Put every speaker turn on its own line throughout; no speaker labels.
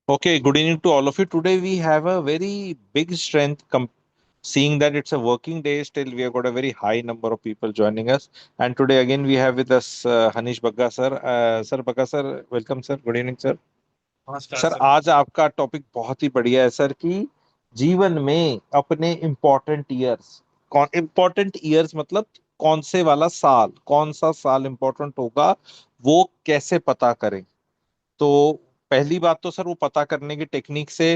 Okay, good evening to all of you. Today we have a very big strength. Seeing that it's a working day, still we have got a very high number of people joining us. And today again we have with us Hanish Bagga sir. Sir Bagga sir, welcome sir. Good evening sir.
नमस्कार
sir
sir.
आज आपका topic बहुत ही बढ़िया है sir कि जीवन में अपने इम्पोर्टेंट ईयर्स, कौन इम्पोर्टेंट ईयर्स मतलब कौन से वाला साल, कौन सा साल इम्पोर्टेंट होगा वो कैसे पता करें। तो पहली बात तो सर वो पता करने की टेक्निक से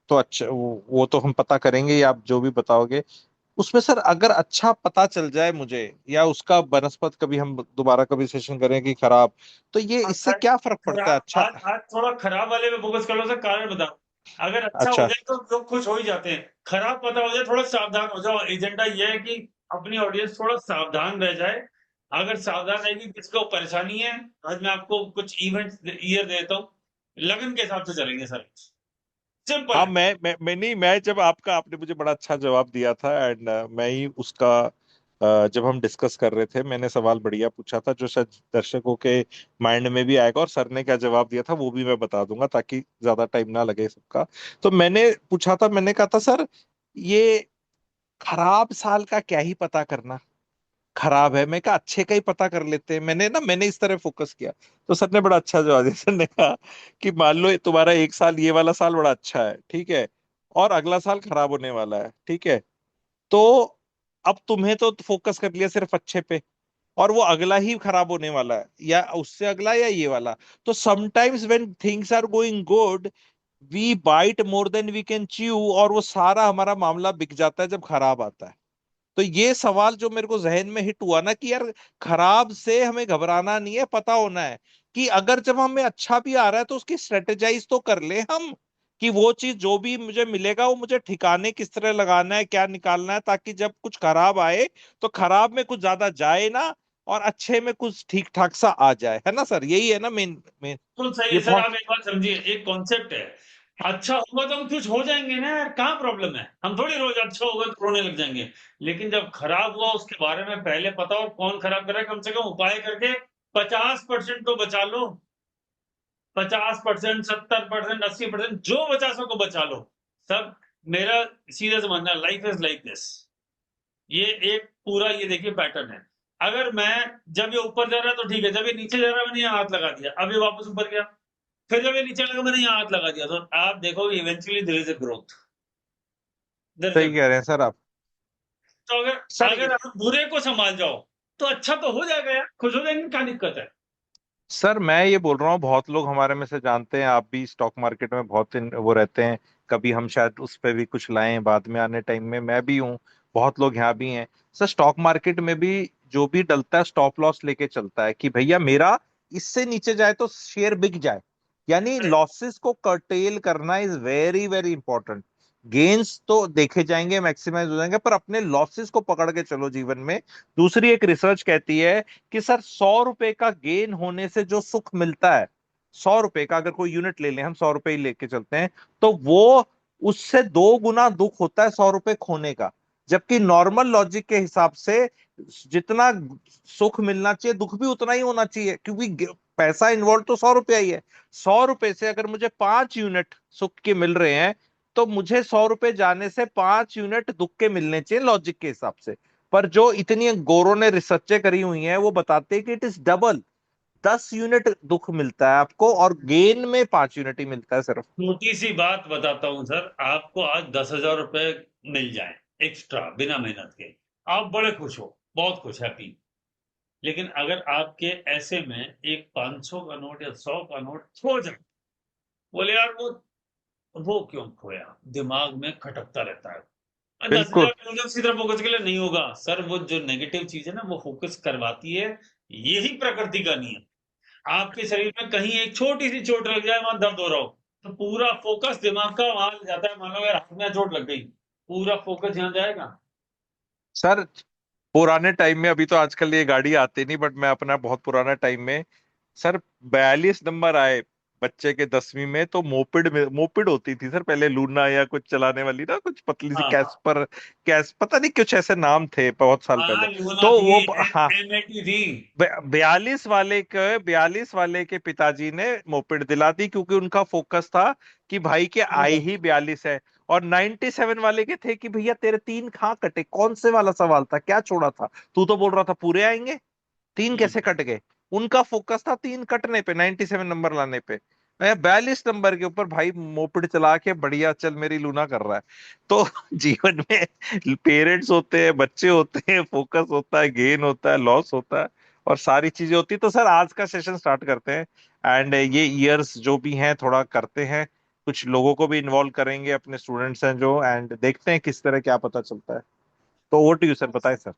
तो अच्छा वो तो हम पता करेंगे या आप जो भी बताओगे उसमें सर अगर अच्छा पता चल जाए मुझे या उसका बनस्पत कभी हम दोबारा कभी सेशन करें कि खराब, तो ये
हाँ,
इससे क्या फर्क पड़ता है
खराब
अच्छा।
आज आज थोड़ा खराब वाले पे फोकस कर लो सर, कारण बताओ। अगर अच्छा हो
अच्छा।
जाए तो लोग खुश हो ही जाते हैं, खराब पता हो जाए थोड़ा सावधान हो जाओ। एजेंडा ये है कि अपनी ऑडियंस थोड़ा सावधान रह जाए। अगर सावधान रहेगी, किसको परेशानी है। आज मैं आपको कुछ इवेंट ईयर देता हूँ, लगन के हिसाब से चलेंगे सर। सिंपल
हाँ
है।
मैं नहीं, मैं जब आपका आपने मुझे बड़ा अच्छा जवाब दिया था एंड मैं ही उसका जब हम डिस्कस कर रहे थे मैंने सवाल बढ़िया पूछा था जो शायद दर्शकों के माइंड में भी आएगा, और सर ने क्या जवाब दिया था वो भी मैं बता दूंगा ताकि ज्यादा टाइम ना लगे सबका। तो मैंने पूछा था, मैंने कहा था सर ये खराब साल का क्या ही पता करना, खराब है, मैं कहा अच्छे का ही पता कर लेते हैं। मैंने इस तरह फोकस किया। तो सर ने बड़ा अच्छा जवाब दिया। सर ने कहा कि मान लो तुम्हारा एक साल, ये वाला साल बड़ा अच्छा है, ठीक है, और अगला साल खराब होने वाला है, ठीक है, तो अब तुम्हें तो फोकस कर लिया सिर्फ अच्छे पे, और वो अगला ही खराब होने वाला है या उससे अगला या ये वाला। तो sometimes when things are going good we bite more than we can chew, और वो सारा हमारा मामला बिक जाता है जब खराब आता है। तो ये सवाल जो मेरे को जहन में हिट हुआ ना कि यार खराब से हमें घबराना नहीं है, पता होना है कि अगर जब हमें अच्छा भी आ रहा है तो उसकी स्ट्रेटेजाइज तो कर ले हम, कि वो चीज जो भी मुझे मिलेगा वो मुझे ठिकाने किस तरह लगाना है, क्या निकालना है, ताकि जब कुछ खराब आए तो खराब में कुछ ज्यादा जाए ना, और अच्छे में कुछ ठीक ठाक सा आ जाए, है ना सर, यही है ना मेन मेन।
बिल्कुल सही
ये
है सर।
बहुत
आप एक बात समझिए, एक कॉन्सेप्ट है। अच्छा होगा तो हम खुश हो जाएंगे ना यार, कहाँ प्रॉब्लम है। हम थोड़ी रोज अच्छा होगा तो रोने लग जाएंगे। लेकिन जब खराब हुआ उसके बारे में पहले पता और कौन खराब कर रहा है, कम से कम उपाय करके 50% तो बचा लो। 50%, 70%, 80% जो बचा सको बचा लो। सब मेरा सीधा सा मानना, लाइफ इज लाइक दिस। ये एक पूरा ये देखिए पैटर्न है। अगर मैं, जब ये ऊपर जा रहा है तो ठीक है, जब ये नीचे जा रहा है मैंने यहाँ हाथ लगा दिया, अब ये वापस ऊपर गया, फिर जब ये नीचे लगा मैंने यहाँ हाथ लगा दिया, तो आप देखो eventually there is a growth. There is a
सही कह रहे हैं सर आप।
तो अगर
सर
अगर आप बुरे को संभाल जाओ तो अच्छा तो हो जाएगा यार, खुश हो जाएंगे, क्या दिक्कत है।
सर मैं ये बोल रहा हूँ, बहुत लोग हमारे में से जानते हैं, आप भी स्टॉक मार्केट में बहुत वो रहते हैं, कभी हम शायद उस पे भी कुछ लाएं बाद में आने टाइम में, मैं भी हूँ, बहुत लोग यहाँ भी हैं। सर स्टॉक मार्केट में भी जो भी डलता है स्टॉप लॉस लेके चलता है कि भैया मेरा इससे नीचे जाए तो शेयर बिक जाए, यानी लॉसेस को कर्टेल करना is very very important. Gains तो देखे जाएंगे, मैक्सिमाइज हो जाएंगे, पर अपने लॉसेस को पकड़ के चलो जीवन में। दूसरी एक रिसर्च कहती है कि सर 100 रुपए का गेन होने से जो सुख मिलता है, 100 रुपए का अगर कोई यूनिट ले लें, हम 100 रुपए ही लेके चलते हैं, तो वो उससे 2 गुना दुख होता है 100 रुपए खोने का। जबकि नॉर्मल लॉजिक के हिसाब से जितना सुख मिलना चाहिए दुख भी उतना ही होना चाहिए, क्योंकि पैसा इन्वॉल्व तो 100 रुपया ही है। 100 रुपए से अगर मुझे 5 यूनिट सुख के मिल रहे हैं तो मुझे 100 रुपए जाने से 5 यूनिट दुख के मिलने चाहिए लॉजिक के हिसाब से। पर जो इतनी गोरों ने रिसर्चें करी हुई हैं वो बताते हैं कि इट इज डबल, 10 यूनिट दुख मिलता है आपको और गेन में 5 यूनिट ही मिलता है सिर्फ।
छोटी सी बात बताता हूँ सर, आपको आज 10,000 रुपए मिल जाए एक्स्ट्रा बिना मेहनत के, आप बड़े खुश हो, बहुत खुश, हैप्पी। लेकिन अगर आपके ऐसे में एक 500 का नोट या 100 का नोट खो जाए, बोले यार वो क्यों खोया, दिमाग में खटकता रहता है। और दस
बिल्कुल।
हजार मिल गया उसी तरफ फोकस के लिए नहीं होगा सर, वो जो नेगेटिव चीज है ना वो फोकस करवाती है। यही प्रकृति का नियम। आपके शरीर में कहीं एक छोटी सी चोट लग जाए, वहां दर्द हो रहा हो, तो पूरा फोकस दिमाग का वहां जाता है। मान लो अगर हाथ में चोट लग गई, पूरा फोकस यहाँ जाएगा।
सर पुराने टाइम में, अभी तो आजकल ये गाड़ी आती नहीं, बट मैं अपना बहुत पुराना टाइम में सर 42 नंबर आए, बच्चे के 10वीं में, तो मोपिड होती थी सर पहले, लूना या कुछ चलाने वाली ना, कुछ पतली सी
हाँ
कैस्पर, पता नहीं कुछ ऐसे नाम थे बहुत साल
हाँ,
पहले।
लूना
तो
थी,
वो हाँ,
M80 थी।
42 वाले के पिताजी ने मोपेड दिला दी, क्योंकि उनका फोकस था कि भाई के आए ही 42 है। और 97 वाले के थे कि भैया तेरे तीन कहाँ कटे, कौन से वाला सवाल था, क्या छोड़ा था, तू तो बोल रहा था पूरे आएंगे, तीन
हम्म।
कैसे कट गए। उनका फोकस था तीन कटने पे, 97 नंबर लाने पे। 42 नंबर के ऊपर भाई मोपेड चला के बढ़िया चल मेरी लूना कर रहा है। तो जीवन में पेरेंट्स होते हैं, बच्चे होते हैं, फोकस होता है, गेन होता है, लॉस होता है, और सारी चीजें होती है। तो सर आज का सेशन स्टार्ट करते हैं, एंड ये ईयर्स जो भी हैं थोड़ा करते हैं, कुछ लोगों को भी इन्वॉल्व करेंगे, अपने स्टूडेंट्स हैं जो, एंड देखते हैं किस तरह क्या पता चलता है। तो वो टू यू सर, बताएं सर।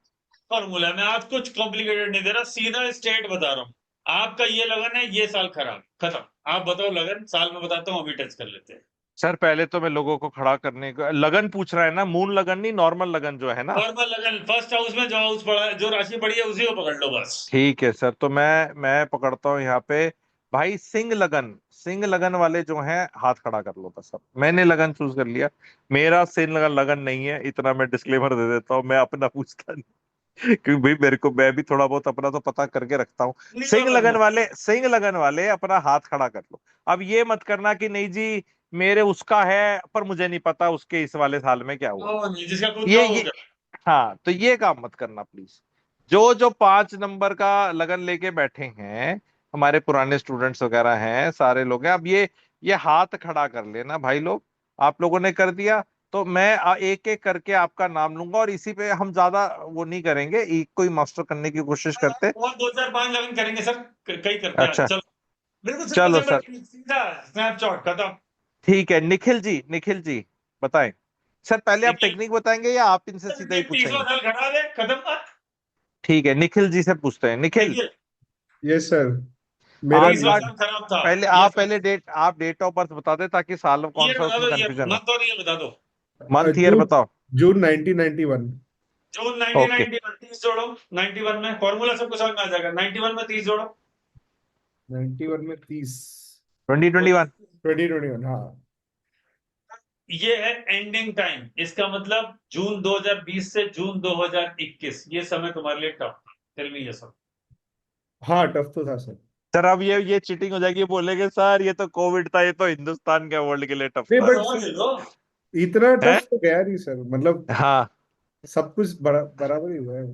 फॉर्मूला मैं आज कुछ कॉम्प्लिकेटेड नहीं दे रहा, सीधा स्टेट बता रहा हूँ। आपका ये लगन है, ये साल खराब खत्म। आप बताओ लगन, साल में बताता हूँ, अभी टच कर लेते हैं।
सर पहले तो मैं लोगों को खड़ा करने का लगन पूछ रहा है ना, मून लगन नहीं, नॉर्मल लगन जो है ना।
नॉर्मल लगन, फर्स्ट हाउस में जो हाउस पड़ा है, जो राशि पड़ी है उसी को पकड़ लो बस।
ठीक है सर, तो मैं पकड़ता हूँ यहाँ पे, भाई सिंह लगन। सिंह लगन वाले जो हैं हाथ खड़ा कर लो बस, अब मैंने लगन चूज कर लिया। मेरा सिंह लगन लगन नहीं है, इतना मैं डिस्क्लेमर दे देता हूँ, मैं अपना पूछता नहीं। क्योंकि भाई मेरे को, मैं भी थोड़ा बहुत अपना तो पता करके रखता हूँ।
लीवर
सिंह लगन
करना।
वाले, सिंह लगन वाले अपना हाथ खड़ा कर लो। अब ये मत करना कि नहीं जी मेरे उसका है पर मुझे नहीं पता उसके इस वाले साल में क्या हुआ।
ओ नहीं, जिसका खुद का
ये
हो
ये
गया।
हाँ, तो ये काम मत करना प्लीज। जो जो 5 नंबर का लगन लेके बैठे हैं, हमारे पुराने स्टूडेंट्स वगैरह हैं, सारे लोग हैं, अब ये हाथ खड़ा कर लेना भाई लोग। आप लोगों ने कर दिया, तो मैं एक एक करके आपका नाम लूंगा, और इसी पे हम ज्यादा वो नहीं करेंगे, एक को ही मास्टर करने की कोशिश करते।
और दो चार पांच लगन करेंगे सर, कई करते हैं आज,
अच्छा,
चलो। बिल्कुल सिंपल
चलो
सिंपल,
सर,
सीधा स्नैपशॉट खत्म।
ठीक है। निखिल जी, निखिल जी बताएं। सर पहले आप
निखिल,
टेक्निक बताएंगे या आप इनसे सीधा ही
30वां
पूछेंगे।
साल खड़ा दे, खत्म बात।
ठीक है, निखिल जी से पूछते हैं। Nikhil,
Nikhil,
yes sir. मेरा
आपका
30वां साल खराब था।
पहले,
ये
आप पहले डेट, आप डेट ऑफ बर्थ बता दें ताकि साल कौन
ईयर
सा
बता
उसमें
दो, ईयर
कंफ्यूजन हो।
मंथ और ईयर बता दो।
मंथ ईयर
जून
बताओ।
जून 1991।
जून
ओके,
1991, 30 जोड़ो। 91 में फॉर्मूला सबको समझ में आ जाएगा, 91 में 30 जोड़ो।
91 में 30।
2021।
2021, हाँ।
ये है एंडिंग टाइम, इसका मतलब जून 2020 से जून 2021, ये समय तुम्हारे लिए टफ था। टेल मी ये सब।
हाँ, टफ तो था सर।
सर अब ये चीटिंग हो जाएगी, बोलेंगे सर ये तो कोविड था, ये तो हिंदुस्तान के वर्ल्ड के लिए टफ
नहीं,
था।
और
बट
ले लो।
इतना
है,
टफ तो गया नहीं सर, मतलब
हाँ।
सब कुछ बराबर ही हुआ है।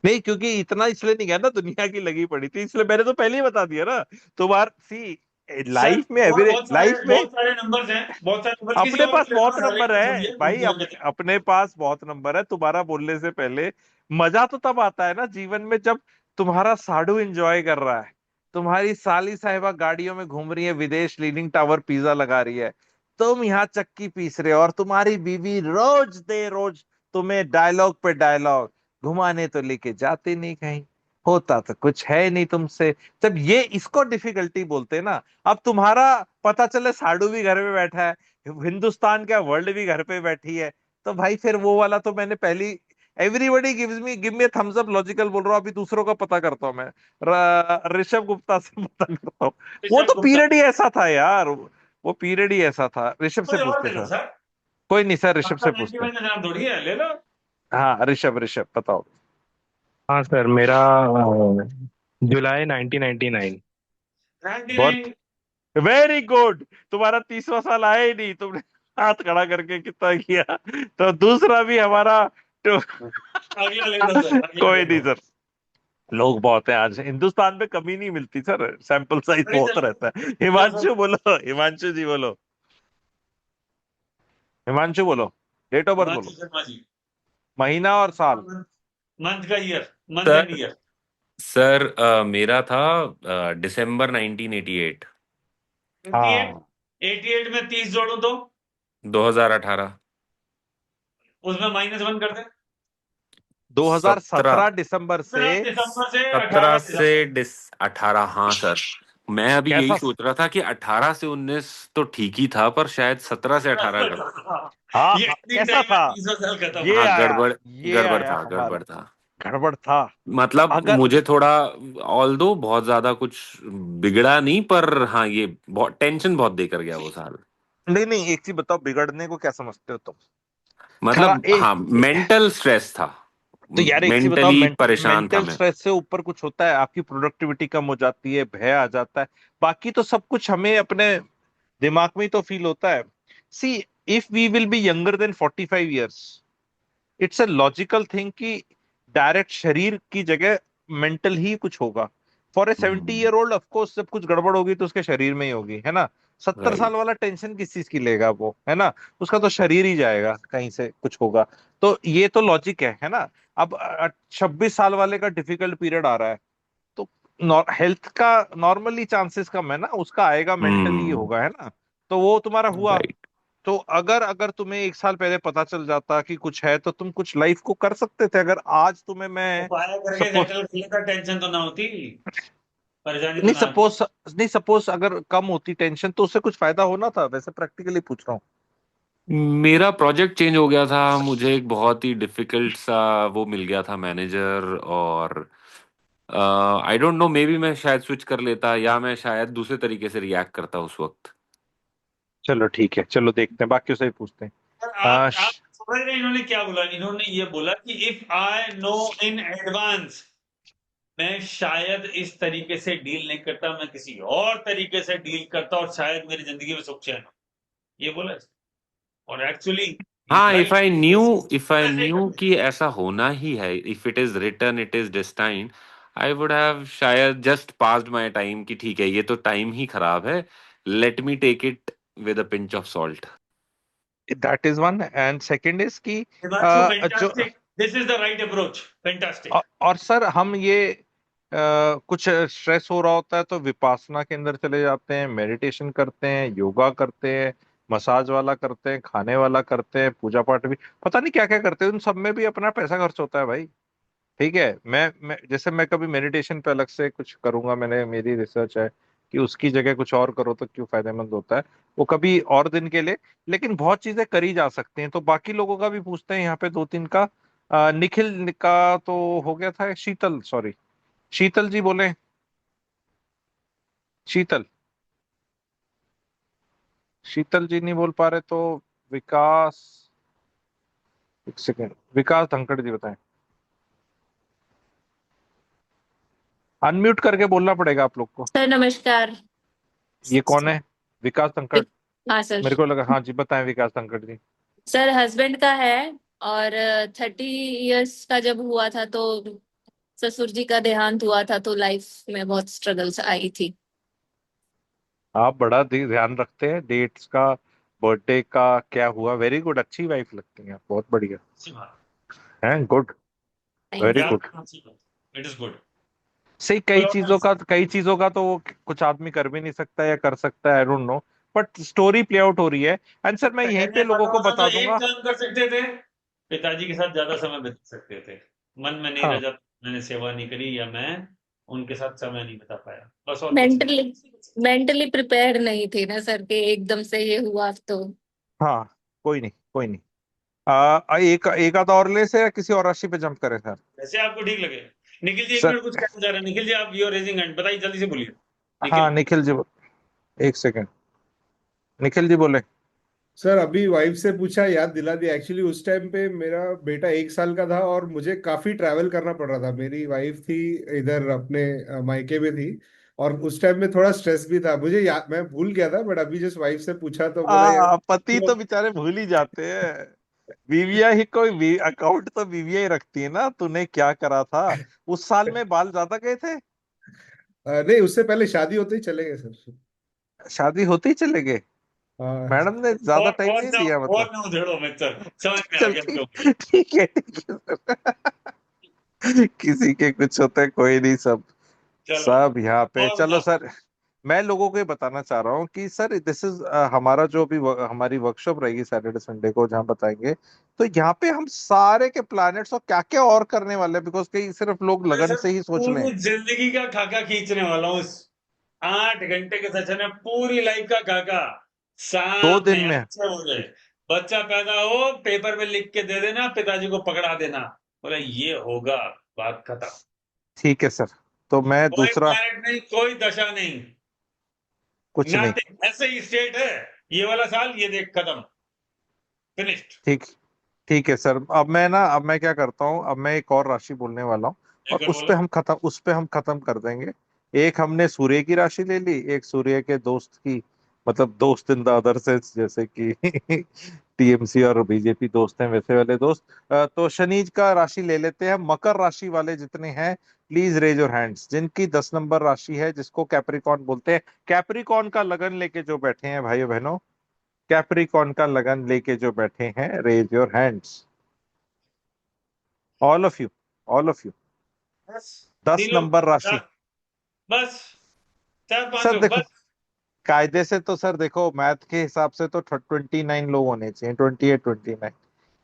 नहीं, क्योंकि इतना इसलिए नहीं गया ना, दुनिया की लगी पड़ी थी, इसलिए मैंने तो पहले ही बता दिया ना। तुम्हार सी
सर
लाइफ में,
और
एवरेज लाइफ में
बहुत सारे नंबर्स हैं, बहुत सारे नंबर, किसी
अपने
और
पास
को लेता
बहुत
हूँ, हर एक
नंबर
को
है
छोड़िए,
भाई,
मुझे आगे तक।
अपने पास बहुत नंबर है। तुम्हारा बोलने से पहले मजा तो तब आता है ना जीवन में, जब तुम्हारा साडू एंजॉय कर रहा है, तुम्हारी साली साहिबा गाड़ियों में घूम रही है, विदेश लीनिंग टावर पिज्जा लगा रही है, तुम यहाँ चक्की पीस रहे हो, और तुम्हारी बीवी रोज दे रोज तुम्हें डायलॉग पे डायलॉग घुमाने तो लेके जाते नहीं कहीं, होता तो कुछ है नहीं तुमसे। जब ये इसको डिफिकल्टी बोलते हैं ना, अब तुम्हारा पता चले साडू भी घर में बैठा है, हिंदुस्तान क्या वर्ल्ड भी घर पे बैठी है, तो भाई फिर वो वाला तो मैंने पहली, everybody give me thumbs up logical बोल रहा हूँ, अभी दूसरों का पता करता हूँ मैं। ऋषभ गुप्ता से पता करता हूँ। वो
ऋषभ
तो
गुप्ता।
पीरियड ही ऐसा था यार, वो पीरियड ही ऐसा था। ऋषभ से
कोई और
पूछते
ले लो
सर।
सर।
कोई नहीं सर, ऋषभ
आपका
से पूछते हैं।
91 का नाम थोड़ी है, ले लो।
हाँ, ऋषभ, ऋषभ बताओ।
हाँ सर, मेरा जुलाई 1999।
बर्थ,
99।
Very good. तुम्हारा 30वां साल आया ही नहीं, तुमने हाथ खड़ा करके कितना किया। तो दूसरा भी हमारा तो
अगला ले लो सर, अगला ले
कोई नहीं
लो।
सर, लोग बहुत हैं आज हिंदुस्तान में, कमी नहीं मिलती सर, सैंपल साइज
नहीं
बहुत
सर,
रहता है।
जो सर।
हिमांशु बोलो, हिमांशु जी बोलो, हिमांशु बोलो, डेट ऑफ बर्थ
हिमांशु
बोलो,
शर्मा जी।
महीना और साल।
मंथ का year, month and
sir
year.
Sir मेरा था दिसंबर 1988।
88।
हाँ,
88 में 30 जोड़ो तो
2018।
उसमें -1 कर दे।
17
2017 दिसंबर से।
17 दिसंबर से
17
18
से
दिसंबर।
डिस 18, हाँ सर। मैं अभी यही
कैसा,
सोच रहा था कि 18 से 19 तो ठीक ही था, पर शायद 17 से 18 कर।
हाँ
ये
हाँ
एंडिंग
कैसा
टाइम है,
था,
30वां साल खत्म।
ये
हाँ,
आया,
गड़बड़
ये
गड़बड़
आया
था,
हमारा।
गड़बड़ था।
गड़बड़ था।
मतलब
अगर
मुझे थोड़ा, ऑल्दो बहुत ज्यादा कुछ बिगड़ा नहीं, पर हाँ ये बहुत टेंशन बहुत देकर गया वो साल।
नहीं नहीं, एक चीज बताओ, बिगड़ने को क्या समझते हो तुम? खरा
मतलब
ए,
हाँ, मेंटल स्ट्रेस था।
तो यार एक चीज बताओ,
मेंटली परेशान था
मेंटल
मैं।
स्ट्रेस से ऊपर कुछ होता है? आपकी प्रोडक्टिविटी कम हो जाती है, भय आ जाता है, बाकी तो सब कुछ हमें अपने दिमाग में ही तो फील होता है। See, if we will be younger than 45 years, it's a logical thing कि डायरेक्ट शरीर की जगह मेंटल ही कुछ होगा। For a 70 year old, of course जब कुछ गड़बड़ होगी तो उसके शरीर में ही होगी, है ना? 70 साल
राइट।
वाला टेंशन किस चीज की लेगा वो, है ना? उसका तो शरीर ही जाएगा, कहीं से कुछ होगा। तो ये तो लॉजिक है ना? अब 26 साल वाले का डिफिकल्ट पीरियड आ रहा है, तो हेल्थ का नॉर्मली चांसेस कम है ना, उसका आएगा मेंटली
हम्म।
होगा, है ना? तो वो तुम्हारा हुआ।
राइट।
तो अगर अगर तुम्हें 1 साल पहले पता चल जाता कि कुछ है, तो तुम कुछ लाइफ को कर सकते थे। अगर आज तुम्हें, मैं
उपाय करके
सपोज,
सेटल कर लेता, टेंशन तो ना होती, परेशानी तो
नहीं
ना आती।
सपोज नहीं सपोज अगर कम होती टेंशन, तो उससे कुछ फायदा होना था, वैसे प्रैक्टिकली पूछ रहा हूँ।
मेरा प्रोजेक्ट चेंज हो गया था, मुझे एक बहुत ही डिफिकल्ट सा वो मिल गया था मैनेजर, और I don't know, may be मैं शायद स्विच कर लेता, या मैं शायद दूसरे तरीके से रिएक्ट करता उस वक्त।
चलो ठीक है, चलो देखते हैं, बाकी से ही पूछते हैं।
पर
आ,
आप समझ रहे हैं इन्होंने क्या बोला? इन्होंने ये बोला कि if I know in advance, मैं शायद इस तरीके से डील नहीं करता, मैं किसी और तरीके से डील करता और शायद मेरी जिंदगी में सुख चैन हो। ये बोला। और एक्चुअली इज
हाँ,
राइट।
इफ आई न्यू कि ऐसा होना ही है, if it is written, it is destined, I would have शायद जस्ट पास्ड माय टाइम कि ठीक है, ये तो टाइम ही खराब है, let me take it with a pinch of salt.
That is one, and second is कि
हिमांशु,
जो
fantastic, this is the right approach, fantastic.
और सर हम ये कुछ स्ट्रेस हो रहा होता है तो विपासना के अंदर चले जाते हैं, मेडिटेशन करते हैं, योगा करते हैं, मसाज वाला करते हैं, खाने वाला करते हैं, पूजा पाठ भी, पता नहीं क्या क्या करते हैं। उन सब में भी अपना पैसा खर्च होता है भाई। ठीक है, मैं जैसे मैं कभी मेडिटेशन पे अलग से कुछ करूंगा, मैंने, मेरी रिसर्च है कि उसकी जगह कुछ और करो तो क्यों फायदेमंद होता है, वो कभी और दिन के लिए। लेकिन बहुत चीजें करी जा सकती हैं। तो बाकी लोगों का भी पूछते हैं यहाँ पे, दो तीन का। निखिल का तो हो गया था, शीतल, सॉरी, शीतल जी बोले। शीतल, शीतल जी नहीं बोल पा रहे तो विकास, एक सेकेंड, विकास धनखड़ जी बताएं। अनम्यूट करके बोलना पड़ेगा आप लोग को।
सर नमस्कार।
ये कौन है? विकास धनखड़?
हाँ सर।
मेरे को लगा, हाँ जी बताएं विकास धनखड़ जी।
सर हस्बैंड का है, और 30 इयर्स का जब हुआ था तो ससुर जी का देहांत हुआ था, तो लाइफ में बहुत स्ट्रगल्स आई थी।
आप बड़ा ध्यान रखते हैं डेट्स का, बर्थडे का क्या हुआ। वेरी गुड, अच्छी वाइफ लगती है, बहुत बढ़िया है, good,
thank
very
you.
Good.
It is good.
सही, कई चीजों का तो वो कुछ आदमी कर भी नहीं सकता या कर सकता है, I don't know, but story play out हो रही है। एंड सर मैं यहीं
कहने
पे
का
लोगों को
मतलब तो
बता
एक
दूंगा।
काम कर सकते थे, पिताजी के साथ ज्यादा समय बिता सकते थे। मन में नहीं रह
हाँ,
जाता मैंने सेवा नहीं करी, या मैं उनके साथ समय नहीं बिता पाया, बस और कुछ नहीं।
मेंटली मेंटली प्रिपेयर्ड नहीं थे ना सर, के एकदम से ये हुआ तो।
हाँ, कोई नहीं, कोई नहीं। एक आधा और ले से, या किसी और राशि पे जंप करें सर?
जैसे आपको ठीक लगे। निखिल जी एक
सर,
मिनट कुछ कहना चाह रहे हैं। निखिल जी, आप योर रेजिंग हैंड, बताइए, जल्दी से बोलिए।
हाँ
निखिल।
निखिल जी, एक सेकेंड, निखिल जी बोले।
सर अभी वाइफ से पूछा, याद दिला दिया। एक्चुअली उस टाइम पे मेरा बेटा 1 साल का था और मुझे काफी ट्रैवल करना पड़ रहा था। मेरी वाइफ थी इधर अपने मायके में थी, और उस टाइम में थोड़ा स्ट्रेस भी था मुझे, याद मैं भूल गया था, बट अभी जस्ट वाइफ से पूछा तो बोला यार।
पति तो बेचारे भूल ही जाते हैं। बीविया ही कोई अकाउंट तो बीविया ही रखती है ना, तूने क्या करा था उस साल में, बाल ज्यादा गए थे?
नहीं, उससे पहले शादी होते ही चले गए सर।
शादी होते ही चले गए?
हाँ।
मैडम ने ज्यादा
और
टाइम
और
नहीं
ना
दिया
और
मतलब?
ना उधेड़ो मित्र, समझ में आ
चल
गया हम
ठीक,
लोग को।
ठीक है सर। किसी के कुछ होता है, कोई नहीं, सब
चलो,
सब यहाँ पे।
और
चलो
बताओ।
सर, मैं लोगों को ये बताना चाह रहा हूँ कि सर दिस इज हमारा जो भी हमारी वर्कशॉप रहेगी सैटरडे संडे को, जहाँ बताएंगे, तो यहाँ पे हम सारे के प्लैनेट्स और क्या क्या और करने वाले हैं, बिकॉज कई सिर्फ लोग
मैं
लगन
सर
से ही सोच लें।
पूरी जिंदगी का खाका खींचने वाला हूँ इस 8 घंटे के सेशन में, पूरी लाइफ का खाका
2 दिन
सामने
में
अच्छे हो गए। बच्चा पैदा हो, पेपर में लिख के दे देना, पिताजी को पकड़ा देना, बोला ये होगा। बात खत्म।
ठीक है सर, तो मैं
कोई
दूसरा
प्लैनेट नहीं, कोई दशा नहीं,
कुछ नहीं।
नथिंग, ऐसे ही स्टेट है ये वाला साल, ये देख खत्म, फिनिश्ड।
ठीक ठीक है सर, अब मैं क्या करता हूँ, अब मैं एक और राशि बोलने वाला हूँ और
एक बोलो।
उस पे हम खत्म कर देंगे। एक हमने सूर्य की राशि ले ली, एक सूर्य के दोस्त की, मतलब दोस्त इन द अदर सेंस, जैसे कि टीएमसी और बीजेपी दोस्त हैं वैसे वाले दोस्त। तो शनि का राशि ले लेते हैं। मकर राशि वाले जितने हैं, प्लीज रेज योर हैंड्स, जिनकी 10 नंबर राशि है, जिसको कैप्रिकॉर्न बोलते हैं। कैप्रिकॉर्न का लगन लेके जो बैठे हैं भाइयों बहनों, कैप्रिकॉर्न का लगन लेके जो बैठे हैं, raise your hands, all of you, all of you.
बस
10
तीनों,
नंबर राशि।
बस 4-5
सर
लोग
देखो,
बस।
कायदे से तो सर देखो, मैथ के हिसाब से तो 29 लोग होने चाहिए, 28-29,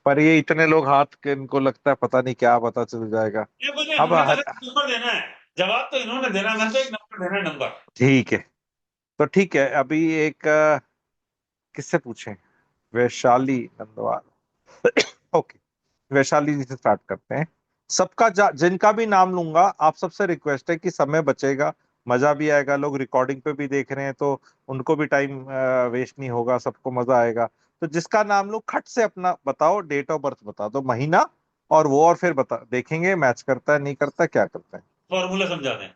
पर ये इतने लोग हाथ के, इनको लगता है पता नहीं क्या पता चल जाएगा।
ये मुझे,
अब
हमें तो सिर्फ नंबर देना है, जवाब तो इन्होंने देना है, मैंने तो एक नंबर देना है, नंबर।
ठीक है, तो ठीक है, अभी एक किससे पूछें? वैशाली नंदवार। ओके, वैशाली जी से स्टार्ट करते हैं। जिनका भी नाम लूंगा, आप सबसे रिक्वेस्ट है कि समय बचेगा, मजा भी आएगा, लोग रिकॉर्डिंग पे भी देख रहे हैं तो उनको भी टाइम वेस्ट नहीं होगा, सबको मजा आएगा। तो जिसका नाम लूं, खट से अपना बताओ, डेट ऑफ बर्थ बता दो, महीना और वो, और फिर बता देखेंगे मैच करता है नहीं करता, क्या करता है।
फॉर्मूला समझा दें।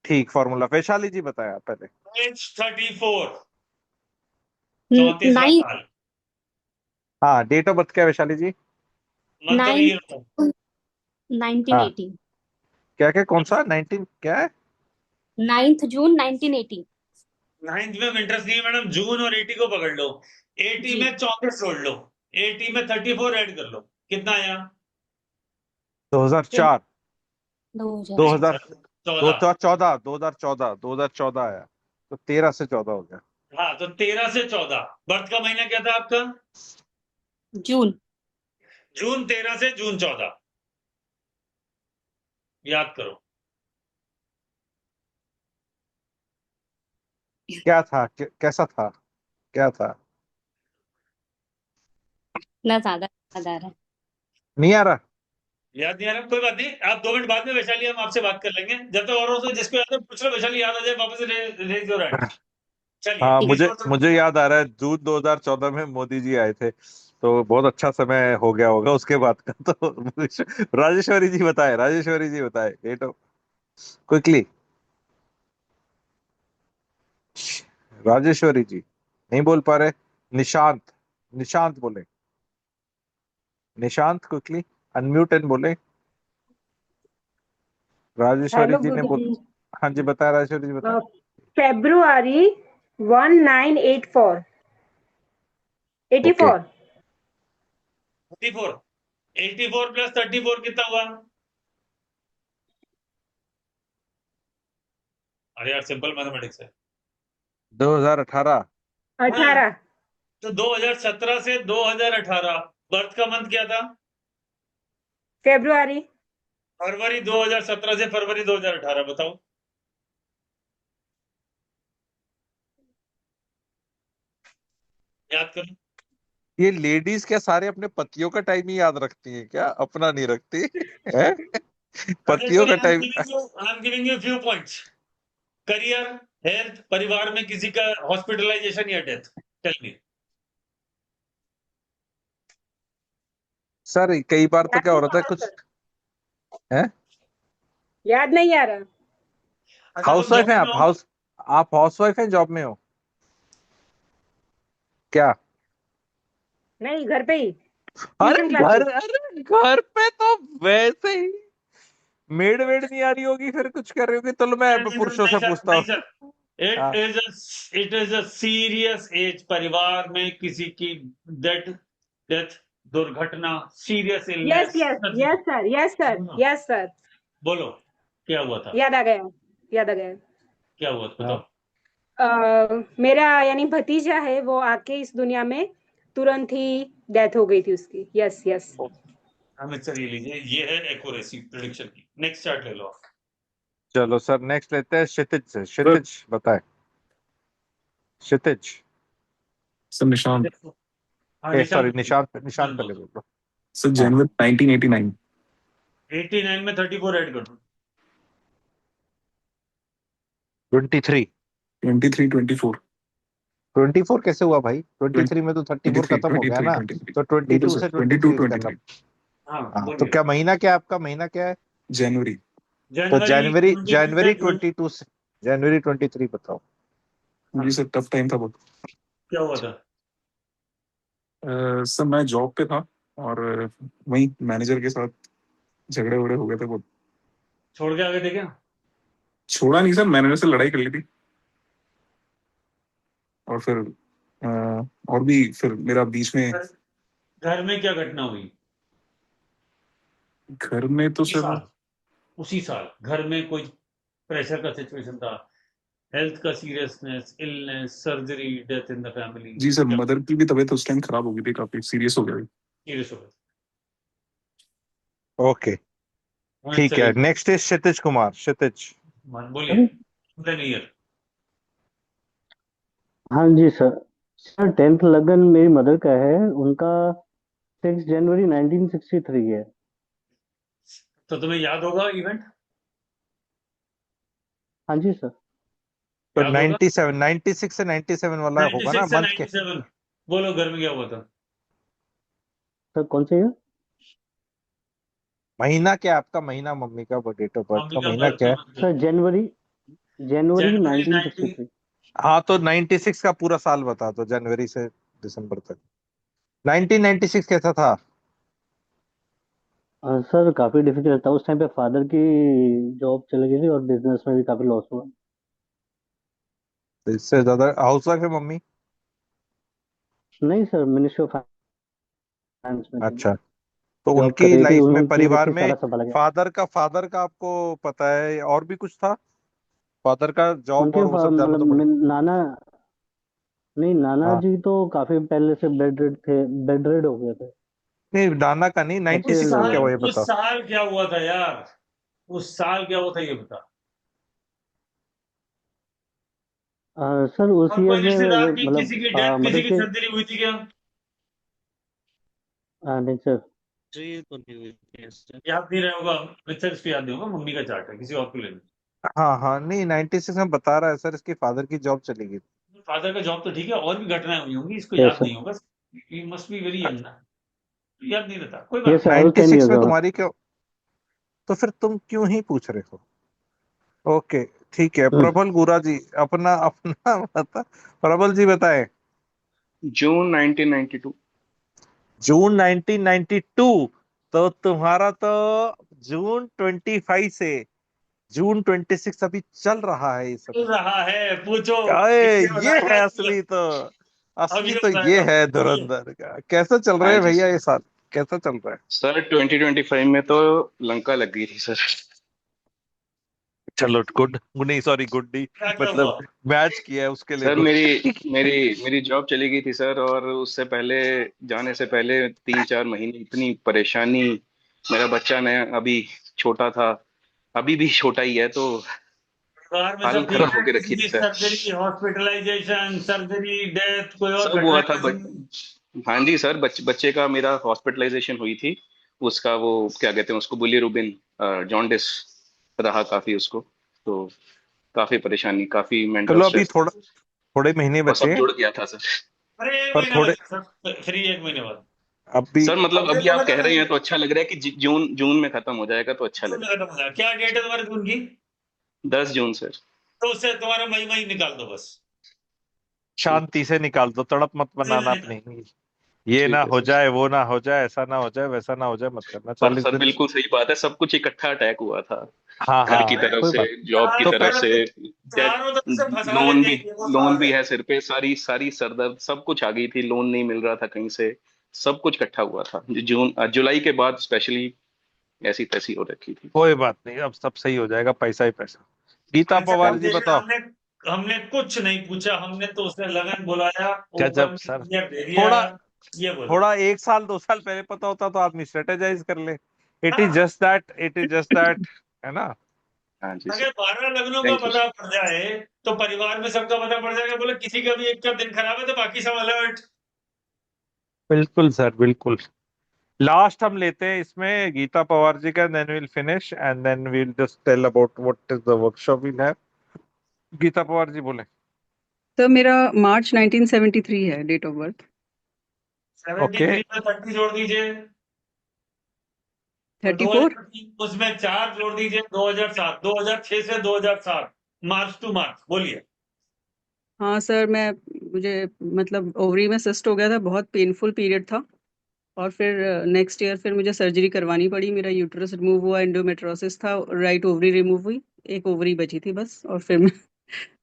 ठीक, फॉर्मूला वैशाली जी बताया पहले।
एज 34, 34वां
9
साल,
हाँ, डेट ऑफ बर्थ क्या है वैशाली जी?
मंथ और
9
ईयर।
हाँ,
1980।
क्या क्या, कौन सा 19 क्या है?
9 जून 1980।
9th में इंटरेस्ट नहीं है मैडम, जून और 80 को पकड़ लो, 80
जी
में 34 जोड़ लो, 80 में 34 ऐड कर लो, कितना आया?
2004,
2000।
2000,
14।
2014 आया, तो 13 से 14 हो गया।
हाँ, तो 13 से 14, बर्थ का महीना क्या था आपका?
जून।
जून 13 से जून 14, याद करो।
क्या था, कैसा था, क्या था?
इतना ज्यादा याद आ रहा है।
नहीं आ रहा?
याद नहीं आ रहा, कोई बात नहीं, आप 2 मिनट बाद में वैशाली हम आपसे बात कर लेंगे, जब तक औरों से जिसको याद है पूछ लो, वैशाली याद आ जाए वापस रेज योर हैंड। चलिए
हाँ,
ठीक।
मुझे
किसी और से
मुझे याद आ रहा है, जून 2014 में मोदी जी आए थे, तो बहुत अच्छा समय हो गया होगा उसके बाद का। तो राजेश्वरी जी बताए डेट ऑफ, क्विकली। राजेश्वरी जी नहीं बोल पा रहे। निशांत, निशांत बोले, निशांत क्विकली अनम्यूट एंड बोले। राजेश्वरी
हेलो
जी ने बोल,
गुरुजी।
हाँ जी बताया, राजेश्वरी जी बताए।
February 1984,
okay,
84।
34, 84 प्लस 34 कितना हुआ? अरे यार, सिंपल मैथमेटिक्स है।
2018।
हाँ,
18
तो 2017 से 2018, बर्थ का मंथ क्या था?
फेब्रुआरी।
फरवरी 2017 से फरवरी 2018, बताओ। याद करो।
ये लेडीज क्या सारे अपने पतियों का टाइम ही याद रखती हैं क्या, अपना नहीं रखती है? पतियों
राजेश्वरी,
का time.
I am giving you few points. Career, health, परिवार में किसी का हॉस्पिटलाइजेशन या डेथ, टेल मी।
सर कई बार तो
याद
क्या हो
नहीं
रहा
आ
था
रहा
कुछ
सर,
है।
याद नहीं आ रहा।
अच्छा, तुम
हाउस वाइफ
जॉब
हैं
में
आप,
हो?
आप हाउस वाइफ हैं, जॉब में हो क्या?
नहीं, घर पे ही,
अरे
ट्यूशन क्लासेस।
घर पे तो वैसे ही मेड वेड नहीं आ रही होगी, फिर कुछ कर रही होगी, तो लो मैं
नहीं
पुरुषों
नहीं
से
सर,
पूछता
नहीं
हूँ।
सर,
हाँ,
it is a serious age, परिवार में किसी की डेथ, डेथ, दुर्घटना, serious
yes
illness.
Yes yes sir, yes sir, yes sir.
बोलो, क्या हुआ था?
याद आ गया, याद आ गया।
क्या हुआ था?
हाँ।
बताओ।
मेरा यानी भतीजा है, वो आके इस दुनिया में तुरंत ही डेथ हो गई थी उसकी। Yes yes.
हमें चलिए लीजिए, ये है एक्यूरेसी प्रिडिक्शन की। नेक्स्ट चार्ट ले लो आप।
चलो सर, नेक्स्ट लेते हैं क्षितिज से। क्षितिज बताए, क्षितिज।
सर निशांत।
हाँ, निशांत।
सॉरी, निशांत, निशांत
निशांत
पहले
बोलो।
बोल रहा
सर
हूँ। हाँ,
जनवरी 1989।
89 में 34 ऐड कर दो।
23।
23 24
24 कैसे हुआ भाई? 23 में तो 34
23
खत्म हो गया
23
ना,
23
तो
वही तो
22
सर
से
22
23 करना।
23
हाँ
हाँ, तो
बोलिए।
क्या महीना क्या है आपका? महीना क्या है?
जनवरी।
तो
जनवरी
जनवरी
23 से जून।
22 से जनवरी 23 बताओ।
जी सर टफ टाइम था बहुत।
क्या हुआ था?
सर मैं जॉब पे था और वहीं मैनेजर के साथ झगड़े वगड़े हो गए थे बहुत।
छोड़ के आ गए थे क्या?
छोड़ा नहीं सर, मैनेजर से लड़ाई कर ली थी और फिर और भी फिर मेरा बीच में
घर में क्या घटना हुई?
घर में तो
उसी
सर
साल उसी साल घर में कोई प्रेशर का सिचुएशन था, हेल्थ का seriousness, illness, surgery, death in the family,
जी सर
क्या
मदर की भी तबीयत उस टाइम खराब हो गई थी, काफी सीरियस हो गई।
सीरियस हो गए?
ओके,
हाँ
ठीक है।
चलिए
नेक्स्ट इज क्षितिज कुमार। क्षितिज।
मान बोलिए। Then year.
हाँ जी सर। सर 10th लगन मेरी मदर का है, उनका 6 जनवरी 1963 है।
तो तुम्हें याद होगा इवेंट?
हाँ जी सर।
तो
याद होगा?
97 96 से 97 वाला होगा ना
96 से
मंथ के?
97। बोलो घर में क्या हुआ था?
सर कौन से ईयर?
महीना क्या है आपका? महीना मम्मी का डेट ऑफ बर्थ
मम्मी
का
का
महीना
बर्थ
क्या
का
है?
मंथ।
सर जनवरी जनवरी
जनवरी 90।
1963।
हाँ, तो 96 का पूरा साल बता दो, जनवरी से दिसंबर तक। 1996 कैसा था?
सर काफी डिफिकल्ट था उस टाइम पे, फादर की जॉब चली गई थी और बिजनेस में भी काफी लॉस हुआ।
तो इससे ज्यादा हाउस वाइफ है मम्मी?
नहीं सर, मिनिस्ट्री ऑफ फाइनेंस में थी,
अच्छा, तो
जॉब कर
उनकी
रही थी,
लाइफ में,
उनकी वजह
परिवार
से
में
सारा संभाला गया।
फादर का आपको पता है और भी कुछ था? फादर का जॉब
उनके
और वो सब जानो
मतलब
तो पड़े।
नाना, नहीं नाना
हाँ,
जी तो काफी पहले से बेड रेड थे, बेड रेड हो गए थे,
नहीं नाना का नहीं,
एक्सीडेंट
96
हो
का
गया
क्या हुआ
था।
ये
उस
बताओ।
साल क्या हुआ था यार? उस साल क्या हुआ था ये बता।
सर उस
और
ईयर
कोई
में
रिश्तेदार की
मतलब
किसी की डेथ,
मदर
किसी की
के,
सर्जरी हुई थी क्या?
नहीं सर।
जी तो नहीं हुई थी इससे।
याद नहीं रहा होगा। रिसर्च पे याद नहीं होगा, मम्मी का चार्ट है, किसी और को लेना।
हाँ हाँ, नहीं 96 में बता रहा है सर, इसकी फादर की जॉब चली गई।
फादर का जॉब तो ठीक है, और भी घटनाएं हुई होंगी, इसको
यस
याद
सर,
नहीं होगा। You must be very young ना, याद नहीं रहता, कोई बात
यस
नहीं।
सर, आई वाज 10
96
इयर्स
में
ओल्ड।
तुम्हारी क्यों? तो फिर तुम क्यों ही पूछ रहे हो? ओके, ठीक है। प्रबल गुरा जी, अपना अपना बता। प्रबल जी बताएं।
जून 1992।
जून 1992? तो तुम्हारा तो जून 25 से जून 26 अभी चल रहा है इस
चल
समय।
रहा है, पूछो।
अरे,
ये
ये
बताएगा
है
कि
असली तो।
अब
असली
ये
तो ये
बताएगा,
है
बोलिए।
धुरंधर का। कैसा चल रहा
हाँ
है
जी
भैया
सर।
ये साल? कैसा चल रहा है?
सर 2025 में तो लंका लग गई थी सर।
चलो गुड, नहीं सॉरी, गुड नहीं,
क्या क्या हुआ?
मतलब मैच किया है उसके लिए
सर
गुड।
मेरी मेरी मेरी जॉब चली गई थी सर, और उससे पहले, जाने से पहले 3-4 महीने इतनी परेशानी। मेरा बच्चा नया अभी छोटा था, अभी भी छोटा ही है, तो
परिवार में सब
हालत
ठीक
खराब
है?
होके
किसी
रखी थी
की
sir.
Surgery, hospitalization, surgery, death, कोई और
सब हुआ
घटना
था
ऐसी?
हाँ जी सर, बच्चे का मेरा हॉस्पिटलाइजेशन हुई थी। उसका वो क्या कहते हैं उसको, बिलीरुबिन, जॉन्डिस रहा काफी उसको। तो काफी परेशानी, काफी मेंटल
चलो अभी
स्ट्रेस,
थोड़े महीने
और
बचे
सब
हैं,
जुड़ गया था सर।
अरे एक
पर
महीना
थोड़े
बचा सर, फ्री एक महीने बाद।
अभी।
सर मतलब
अब
अभी
देखो
आप
ना,
कह रहे हैं तो अच्छा लग रहा है कि जून जून में खत्म हो जाएगा तो अच्छा
जून
लग
में
रहा
खत्म हो जाएगा। क्या डेट है तुम्हारे जून की?
है। 10 जून सर।
तो उससे तुम्हारा मई मई निकाल दो बस।
शांति से निकाल दो, तड़प मत बनाना
नहीं,
अपनी। ये ना
ठीक है
हो
सर।
जाए, वो ना हो जाए, ऐसा ना हो जाए, वैसा ना हो जाए, मत करना
सर
40
सर
दिन
बिल्कुल सही बात है, सब कुछ इकट्ठा अटैक हुआ था।
हाँ
घर
हाँ
की
हाँ,
तरफ
कोई
से,
बात।
जॉब की
तो
तरफ
फिर
से, डेट,
चारों तरफ से फंसा
लोन
लेते
भी
हैं कि वो
लोन
साल
भी
है।
है सिर पे, सारी सारी सरदर्द, सब कुछ आ गई थी, लोन नहीं मिल रहा था कहीं से। सब कुछ इकट्ठा हुआ था, जुलाई के बाद स्पेशली ऐसी तैसी हो रखी थी।
कोई बात नहीं, अब सब सही हो जाएगा, पैसा ही पैसा। गीता
अच्छा
पवार
अब
जी
देखिए,
बताओ।
हमने हमने कुछ नहीं पूछा, हमने तो उसने लगन बुलाया, ऊपर
गजब
में
सर।
क्लियर दे दिया।
थोड़ा
ये बोलो।
थोड़ा 1 साल 2 साल पहले पता होता तो आदमी स्ट्रेटेजाइज कर ले।
हाँ,
इट इज जस्ट दैट, है ना?
हाँ जी
अगर
सर।
12 लग्नों का
थैंक यू
पता
सर।
पड़ जाए तो परिवार में सबका पता पड़ जाएगा। बोले किसी का भी एक का दिन खराब है तो बाकी सब अलर्ट।
बिल्कुल सर, बिल्कुल। लास्ट हम लेते हैं इसमें गीता पवार जी का, then will finish and then will just tell about what is the workshop will have. Geeta Pawar ji बोले।
सर मेरा मार्च 1973 है डेट ऑफ बर्थ।
73 में 30 जोड़ दीजिए,
34।
उसमें 4 जोड़ दीजिए, 2007, 2006 से 2007, मार्च टू मार्च, बोलिए।
हाँ सर, मुझे मतलब ओवरी में सिस्ट हो गया था, बहुत पेनफुल पीरियड था। और फिर नेक्स्ट ईयर फिर मुझे सर्जरी करवानी पड़ी, मेरा यूट्रस रिमूव हुआ, एंडोमेट्रोसिस था, राइट ओवरी रिमूव हुई, एक ओवरी बची थी बस। और फिर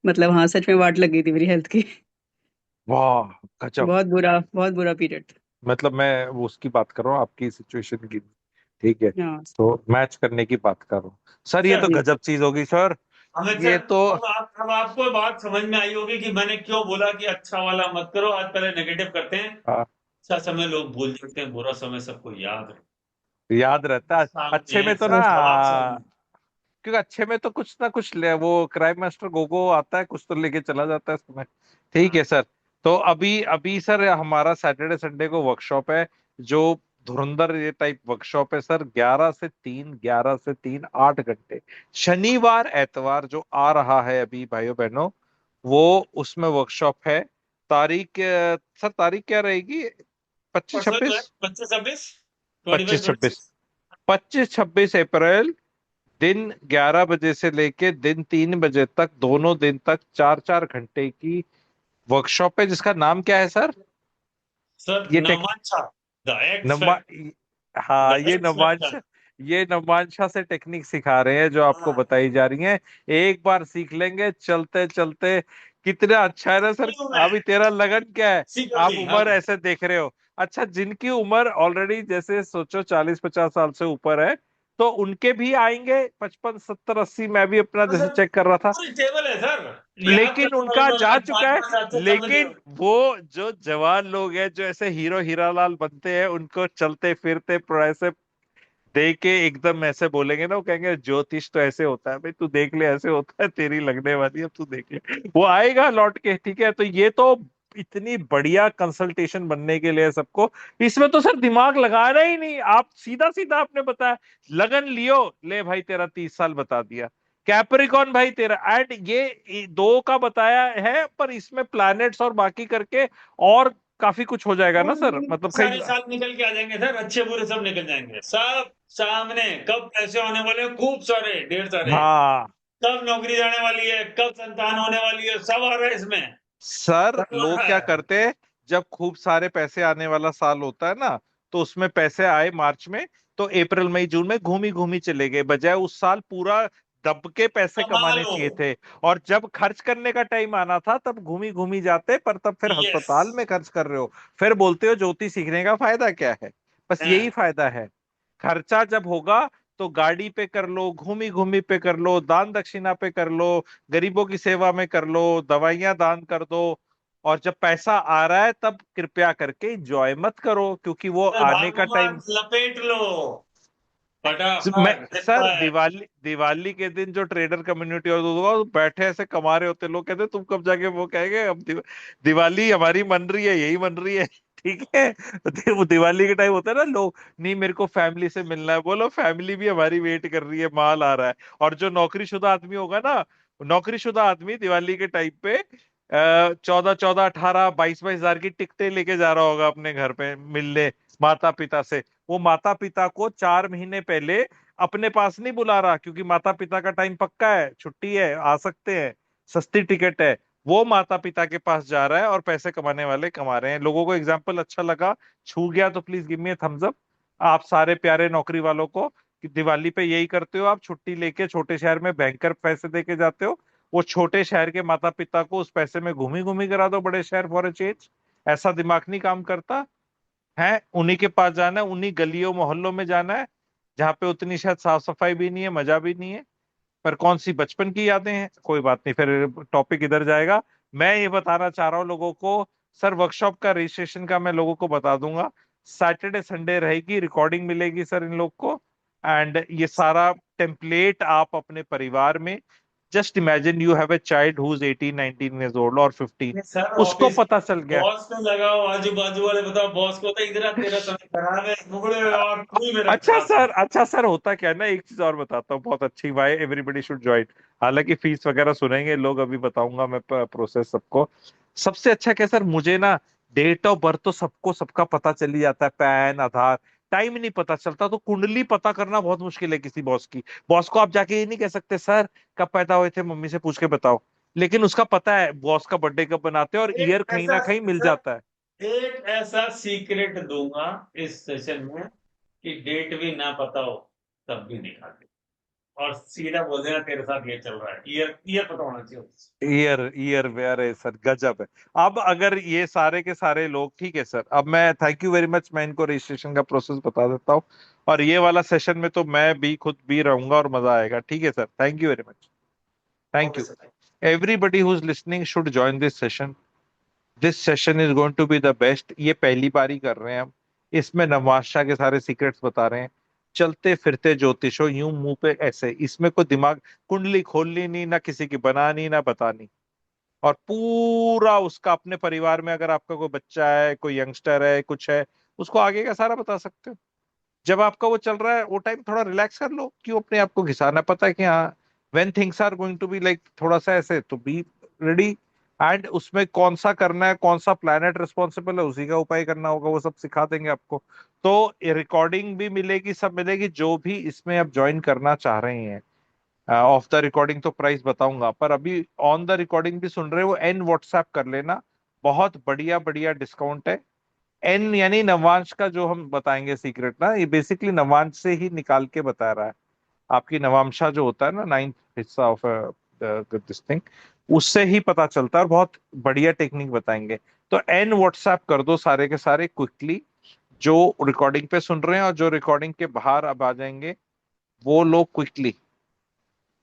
मतलब हाँ, सच में वाट लग गई थी मेरी हेल्थ की।
वाह गजब।
बहुत बुरा पीरियड।
मतलब मैं वो उसकी बात कर रहा हूँ, आपकी सिचुएशन की, ठीक है,
हाँ
तो मैच करने की बात कर रहा हूँ सर। ये तो गजब चीज होगी सर।
अमित
ये
सर,
तो
अब आपको बात समझ में आई होगी कि मैंने क्यों बोला कि अच्छा वाला मत करो, आज पहले नेगेटिव करते हैं।
हाँ,
अच्छा समय लोग भूल जाते हैं, बुरा समय सबको याद है।
याद रहता है। अच्छे में तो ना,
जवाब सही।
क्योंकि अच्छे में तो कुछ ना कुछ वो क्राइम मास्टर गोगो आता है, कुछ तो लेके चला जाता है समय। ठीक है सर। तो अभी अभी सर हमारा सैटरडे संडे को वर्कशॉप है, जो धुरंधर ये टाइप वर्कशॉप है सर। 11 से 3 8 घंटे, शनिवार एतवार जो आ रहा है अभी भाइयों बहनों, वो उसमें वर्कशॉप है। तारीख सर तारीख क्या रहेगी? 25 26?
25
पच्चीस
26
छब्बीस 25 26 अप्रैल, दिन 11 बजे से लेके दिन 3 बजे तक, दोनों दिन तक 4 4 घंटे की वर्कशॉप है, जिसका नाम क्या है सर?
सर,
ये टेक
नमांशा, द एक्स
नमा
फैक्टर,
हाँ,
द एक्स फैक्टर।
ये नवांशा से टेक्निक सिखा रहे हैं जो आपको बताई जा रही हैं। एक बार सीख लेंगे चलते चलते। कितना अच्छा है ना सर। अभी तेरा लगन क्या है? आप उम्र ऐसे देख रहे हो। अच्छा, जिनकी उम्र ऑलरेडी जैसे सोचो 40 50 साल से ऊपर है, तो उनके भी आएंगे 55 70 80। मैं भी अपना जैसे चेक कर रहा था,
पूरी टेबल है सर, याद
लेकिन
करने वाला
उनका
उम्र
जा
का
चुका है।
5 5
लेकिन वो जो जवान लोग हैं, जो ऐसे हीरो हीरालाल बनते हैं, उनको चलते फिरते ऐसे देख के एकदम ऐसे बोलेंगे ना, वो कहेंगे ज्योतिष तो ऐसे होता है भाई, तू देख ले ऐसे होता है, तेरी लगने वाली है, अब तू देख ले। वो आएगा लौट के, ठीक है। तो ये तो इतनी बढ़िया कंसल्टेशन बनने के लिए सबको, इसमें तो सर दिमाग लगाना ही नहीं, आप सीधा सीधा आपने बताया। लगन लियो, ले भाई तेरा 30 साल बता दिया। कैप्रिकॉन भाई तेरा, एंड ये दो का बताया है, पर इसमें प्लैनेट्स और बाकी करके और काफी कुछ हो जाएगा ना सर, मतलब कई।
सारे साल निकल के आ जाएंगे सर, अच्छे बुरे सब निकल जाएंगे, सब सामने। कब पैसे होने वाले हैं? खूब सारे, ढेर सारे।
हाँ
कब नौकरी जाने वाली है, कब संतान होने वाली है, सब आ रहा है इसमें।
सर लोग क्या करते हैं, जब खूब सारे पैसे आने वाला साल होता है ना, तो उसमें पैसे आए मार्च में, तो अप्रैल मई जून में घूमी घूमी चले गए, बजाय उस साल पूरा दब के पैसे
कमा
कमाने
लो।
चाहिए थे। और जब खर्च करने का टाइम आना था, तब घूमी घूमी जाते, पर तब फिर
यस।
अस्पताल में खर्च कर रहे हो। फिर बोलते हो ज्योति सीखने का फायदा क्या है? बस यही फायदा है। खर्चा जब होगा तो गाड़ी पे कर लो, घूमी घूमी पे कर लो, दान दक्षिणा पे कर लो, गरीबों की सेवा में कर लो, दवाइयां दान कर दो। और जब पैसा आ रहा है तब कृपया करके एंजॉय मत करो, क्योंकि वो आने का
भागो
टाइम।
मत, लपेट लो
मैं
फटाफट,
सर
झटपट।
दिवाली के दिन जो ट्रेडर कम्युनिटी और होगा, वो बैठे ऐसे कमा रहे होते, लोग कहते तुम कब जाके, वो कहेंगे अब दिवाली हमारी मन रही है, यही मन रही है। ठीक है। वो दिवाली के टाइम होता है ना, लोग नहीं मेरे को फैमिली से मिलना है, बोलो फैमिली भी हमारी वेट कर रही है, माल आ रहा है। और जो नौकरीशुदा आदमी होगा ना, नौकरीशुदा आदमी दिवाली के टाइम पे 14 14 18 22 22 हजार की टिकटें लेके जा रहा होगा अपने घर पे मिलने माता पिता से। वो माता पिता को 4 महीने पहले अपने पास नहीं बुला रहा, क्योंकि माता पिता का टाइम पक्का है, छुट्टी है, आ सकते हैं, सस्ती टिकट है। वो माता पिता के पास जा रहा है, और पैसे कमाने वाले कमा रहे हैं। लोगों को एग्जाम्पल अच्छा लगा, छू गया तो please give me thumbs up. आप सारे प्यारे नौकरी वालों को, कि दिवाली पे यही करते हो, आप छुट्टी लेके छोटे शहर में बैंकर पैसे दे के जाते हो। वो छोटे शहर के माता पिता को उस पैसे में घूमी घूमी करा दो बड़े शहर फॉर अ चेंज। ऐसा दिमाग नहीं काम करता है। उन्हीं के पास जाना है, उन्हीं गलियों मोहल्लों में जाना है, जहाँ पे उतनी शायद साफ सफाई भी नहीं है, मजा भी नहीं है, पर कौन सी बचपन की यादें हैं। कोई बात नहीं, फिर टॉपिक इधर जाएगा। मैं ये बताना चाह रहा हूँ लोगों को, सर वर्कशॉप का रजिस्ट्रेशन का मैं लोगों को बता दूंगा। सैटरडे संडे रहेगी, रिकॉर्डिंग मिलेगी सर इन लोग को। एंड ये सारा टेम्पलेट आप अपने परिवार में, just imagine you have a child who is 18 19 years old और 15,
सर
उसको
ऑफिस
पता चल गया।
बॉस को लगाओ, आजू बाजू वाले बताओ बॉस को, तो इधर आ, तेरा समय कराने मुगड़े और कोई मेरा
अच्छा
खास
सर,
नहीं।
अच्छा सर, होता क्या है ना, एक चीज और बताता हूँ बहुत अच्छी, वाई एवरीबडी शुड ज्वाइन। हालांकि फीस वगैरह सुनेंगे लोग, अभी बताऊंगा मैं प्रोसेस सबको। सबसे अच्छा क्या सर, मुझे ना डेट ऑफ बर्थ तो सबको सबका पता चली जाता है, पैन आधार, टाइम ही नहीं पता चलता। तो कुंडली पता करना बहुत मुश्किल है किसी बॉस की। बॉस को आप जाके ये नहीं कह सकते सर कब पैदा हुए थे, मम्मी से पूछ के बताओ। लेकिन उसका पता है बॉस का बर्थडे कब बनाते हैं, और ईयर
एक
कहीं ना
ऐसा
कहीं मिल
सर,
जाता है।
एक ऐसा सीक्रेट दूंगा इस सेशन में कि डेट भी ना पता हो तब भी निकाल दे, और सीधा बोल देना तेरे साथ ये चल रहा है, ईयर ईयर पता होना चाहिए।
ईयर ईयर वेयर है सर, गजब है। अब अगर ये सारे के सारे लोग, ठीक है सर, अब मैं थैंक यू वेरी मच, मैं इनको रजिस्ट्रेशन का प्रोसेस बता देता हूँ। और ये वाला सेशन में तो मैं भी खुद भी रहूंगा और मजा आएगा। ठीक है sir, thank you very much. Thank
okay
you.
Sir.
Everybody who is listening should join this session. This session is going to be the best. ये पहली बारी कर रहे हैं हम। इसमें नवाज शाह के सारे सीक्रेट्स बता रहे हैं। चलते फिरते ज्योतिषो, यूं मुंह पे ऐसे, इसमें कोई दिमाग कुंडली खोलनी नहीं, ना किसी की बनानी ना बतानी। और पूरा उसका अपने परिवार में अगर आपका कोई बच्चा है, कोई यंगस्टर है, कुछ है, उसको आगे का सारा बता सकते हो। जब आपका वो चल रहा है वो टाइम थोड़ा रिलैक्स कर लो, क्यों अपने आप को घिसाना। पता है कि हाँ, when things are going to be like थोड़ा सा ऐसे, तो बी रेडी। एंड उसमें कौन सा करना है, कौन सा प्लैनेट रिस्पॉन्सिबल है, उसी का उपाय करना होगा, वो सब सिखा देंगे आपको। तो रिकॉर्डिंग भी मिलेगी, सब मिलेगी। जो भी इसमें आप ज्वाइन करना चाह रहे हैं, ऑफ द रिकॉर्डिंग तो प्राइस बताऊंगा, पर अभी ऑन द रिकॉर्डिंग भी सुन रहे हो, एन व्हाट्सएप कर लेना। बहुत बढ़िया बढ़िया डिस्काउंट है। एन यानी नवांश का जो हम बताएंगे सीक्रेट ना, ये बेसिकली नवांश से ही निकाल के बता रहा है। आपकी नवांशा जो होता है ना, नाइन्थ हिस्सा ऑफ दिस थिंग, उससे ही पता चलता है। और बहुत बढ़िया टेक्निक बताएंगे। तो एन व्हाट्सएप कर दो सारे के सारे क्विकली, जो रिकॉर्डिंग पे सुन रहे हैं और जो रिकॉर्डिंग के बाहर अब आ जाएंगे, वो लोग क्विकली